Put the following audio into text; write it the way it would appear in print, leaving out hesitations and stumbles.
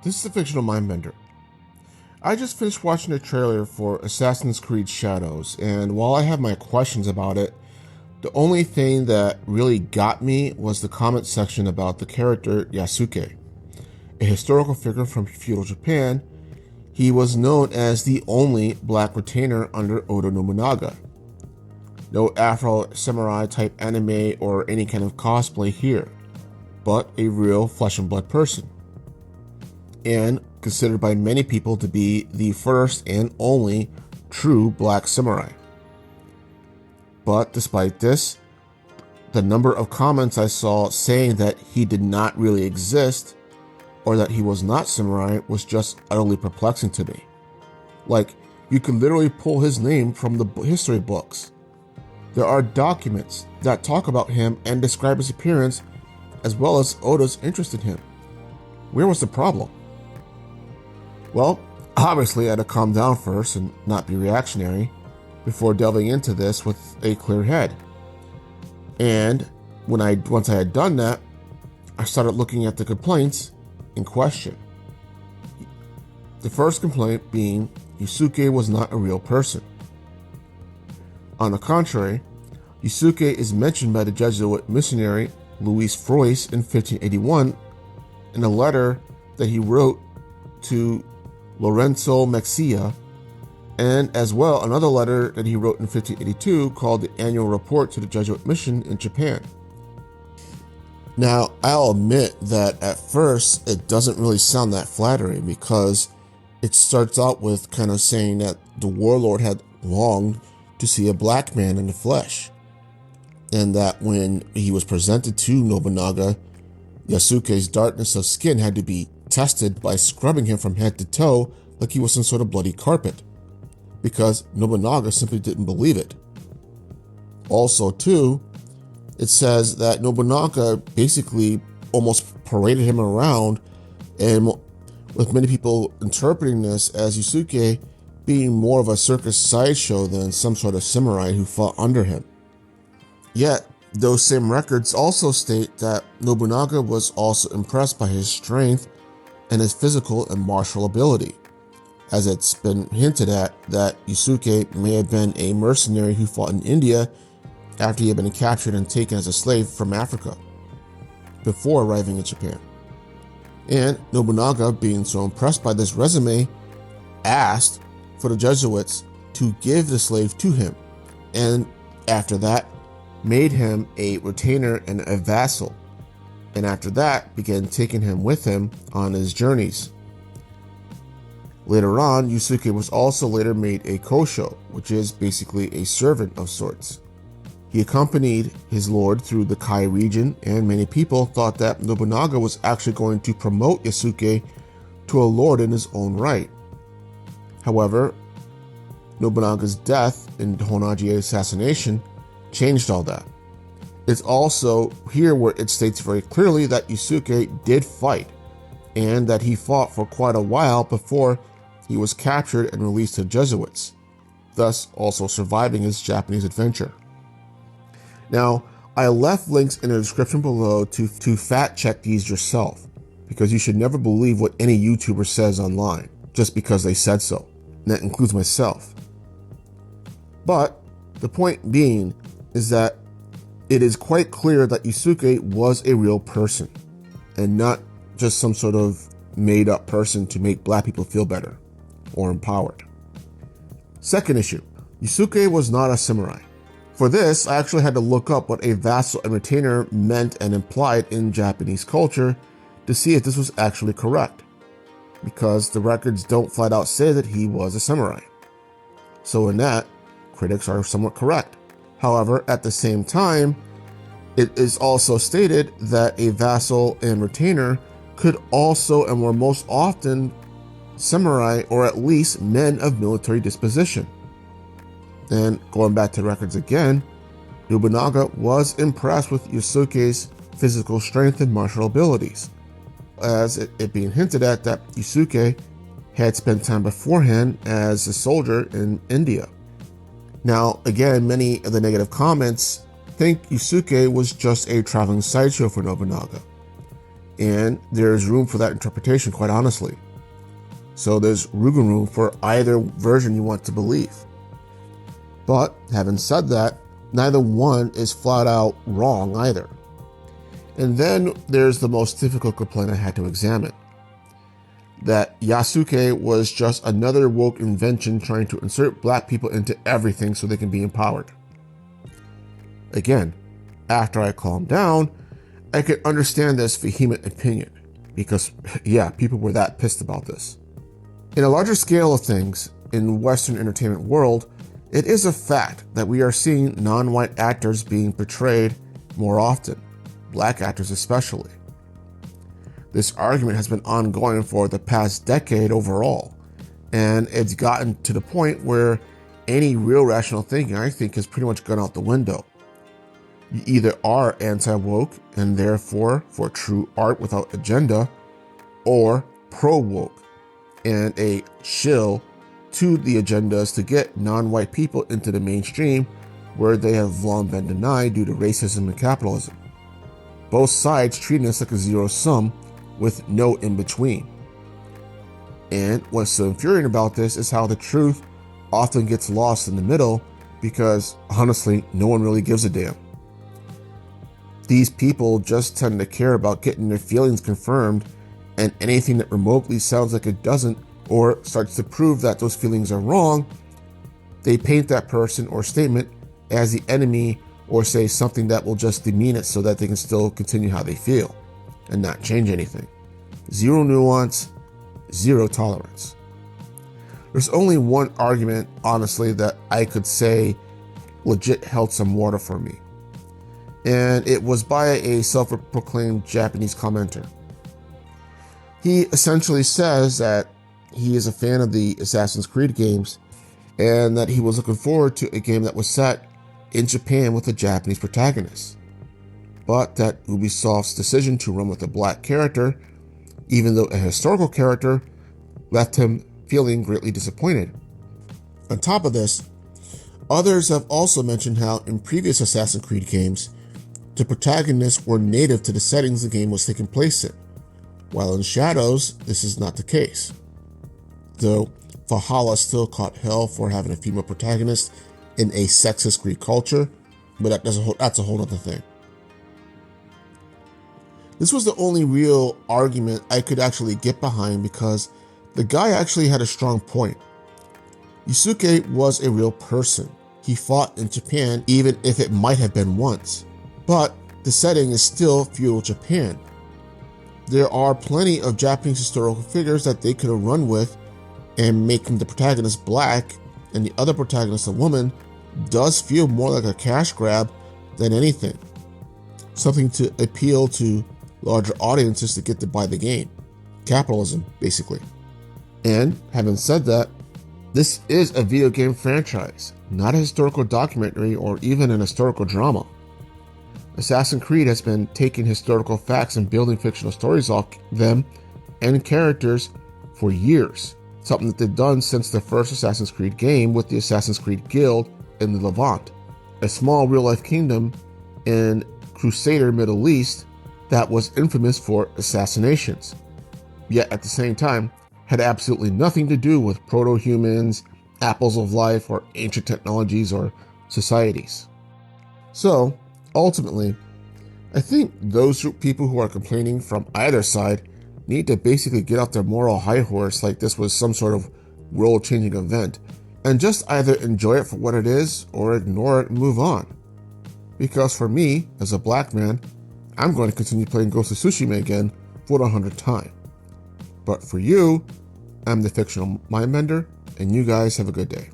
This is the fictional mindbender. I just finished watching the trailer for Assassin's Creed Shadows, and while I have my questions about it, the only thing that really got me was the comment section about the character Yasuke. A historical figure from feudal Japan, he was known as the only black retainer under Oda Nobunaga. No Afro samurai type anime or any kind of cosplay here, but a real flesh and blood person. And considered by many people to be the first and only true black samurai. But despite this, the number of comments I saw saying that he did not really exist or that he was not samurai was just utterly perplexing to me. Like, you could literally pull his name from the history books. There are documents that talk about him and describe his appearance as well as Oda's interest in him. Where was the problem? Well, obviously I had to calm down first and not be reactionary before delving into this with a clear head. And once I had done that, I started looking at the complaints in question. The first complaint being Yasuke was not a real person. On the contrary, Yasuke is mentioned by the Jesuit missionary Louis Frois in 1581 in a letter that he wrote to Lorenzo Mexia, and as well another letter that he wrote in 1582 called the Annual Report to the Jesuit Mission in Japan. Now, I'll admit that at first it doesn't really sound that flattering because it starts out with kind of saying that the warlord had longed to see a black man in the flesh, and that when he was presented to Nobunaga, Yasuke's darkness of skin had to be tested by scrubbing him from head to toe like he was some sort of bloody carpet, because Nobunaga simply didn't believe it. Also, too, it says that Nobunaga basically almost paraded him around, and with many people interpreting this as Yasuke being more of a circus sideshow than some sort of samurai who fought under him. Yet, those same records also state that Nobunaga was also impressed by his strength and his physical and martial ability, as it's been hinted at that Yasuke may have been a mercenary who fought in India after he had been captured and taken as a slave from Africa, before arriving in Japan. And Nobunaga, being so impressed by this resume, asked for the Jesuits to give the slave to him, and after that, made him a retainer and a vassal, and after that began taking him with him on his journeys. Later on, Yasuke was also later made a kosho, which is basically a servant of sorts. He accompanied his lord through the Kai region, and many people thought that Nobunaga was actually going to promote Yasuke to a lord in his own right. However, Nobunaga's death in Honnaji assassination changed all that. It's also here where it states very clearly that Yasuke did fight, and that he fought for quite a while before he was captured and released to Jesuits, thus also surviving his Japanese adventure. Now, I left links in the description below to fact check these yourself, because you should never believe what any YouTuber says online, just because they said so, and that includes myself. But the point being is that it is quite clear that Yasuke was a real person, and not just some sort of made-up person to make black people feel better or empowered. Second issue, Yasuke was not a samurai. For this, I actually had to look up what a vassal and retainer meant and implied in Japanese culture to see if this was actually correct, because the records don't flat out say that he was a samurai. So in that, critics are somewhat correct. However, at the same time, it is also stated that a vassal and retainer could also and were most often samurai, or at least men of military disposition. And going back to records again, Nobunaga was impressed with Yasuke's physical strength and martial abilities, as it being hinted at that Yasuke had spent time beforehand as a soldier in India. Now, again, many of the negative comments think Yasuke was just a traveling sideshow for Nobunaga. And there's room for that interpretation, quite honestly. So there's room for either version you want to believe. But having said that, neither one is flat out wrong either. And then there's the most difficult complaint I had to examine. That Yasuke was just another woke invention trying to insert black people into everything so they can be empowered. Again, after I calmed down, I could understand this vehement opinion. Because, yeah, people were that pissed about this. In a larger scale of things, in Western entertainment world, it is a fact that we are seeing non-white actors being portrayed more often. Black actors especially. This argument has been ongoing for the past decade overall, and it's gotten to the point where any real rational thinking, I think, has pretty much gone out the window. You either are anti-woke and therefore for true art without agenda, or pro-woke and a shill to the agendas to get non-white people into the mainstream where they have long been denied due to racism and capitalism. Both sides treating us like a zero sum with no in-between. And what's so infuriating about this is how the truth often gets lost in the middle because, honestly, no one really gives a damn. These people just tend to care about getting their feelings confirmed, and anything that remotely sounds like it doesn't or starts to prove that those feelings are wrong, they paint that person or statement as the enemy or say something that will just demean it so that they can still continue how they feel and not change anything. Zero nuance, zero tolerance. There's only one argument, honestly, that I could say legit held some water for me. And it was by a self-proclaimed Japanese commenter. He essentially says that he is a fan of the Assassin's Creed games and that he was looking forward to a game that was set in Japan with a Japanese protagonist. But that Ubisoft's decision to run with a black character, even though a historical character, left him feeling greatly disappointed. On top of this, others have also mentioned how in previous Assassin's Creed games, the protagonists were native to the settings the game was taking place in, while in Shadows, this is not the case. Though Valhalla still caught hell for having a female protagonist in a sexist Greek culture, but that's a whole other thing. This was the only real argument I could actually get behind because the guy actually had a strong point. Yasuke was a real person. He fought in Japan even if it might have been once. But the setting is still feudal Japan. There are plenty of Japanese historical figures that they could have run with, and making the protagonist black and the other protagonist a woman does feel more like a cash grab than anything. Something to appeal to larger audiences to get to buy the game. Capitalism, basically. And having said that, this is a video game franchise, not a historical documentary or even an historical drama. Assassin's Creed has been taking historical facts and building fictional stories off them and characters for years. Something that they've done since the first Assassin's Creed game with the Assassin's Creed Guild in the Levant, a small real-life kingdom in Crusader Middle East that was infamous for assassinations, yet at the same time had absolutely nothing to do with proto-humans, apples of life, or ancient technologies or societies. So, ultimately, I think those people who are complaining from either side need to basically get off their moral high horse like this was some sort of world-changing event and just either enjoy it for what it is or ignore it and move on. Because for me, as a black man, I'm going to continue playing Ghost of Tsushima again for the 100th time. But for you, I'm the fictional mindbender, and you guys have a good day.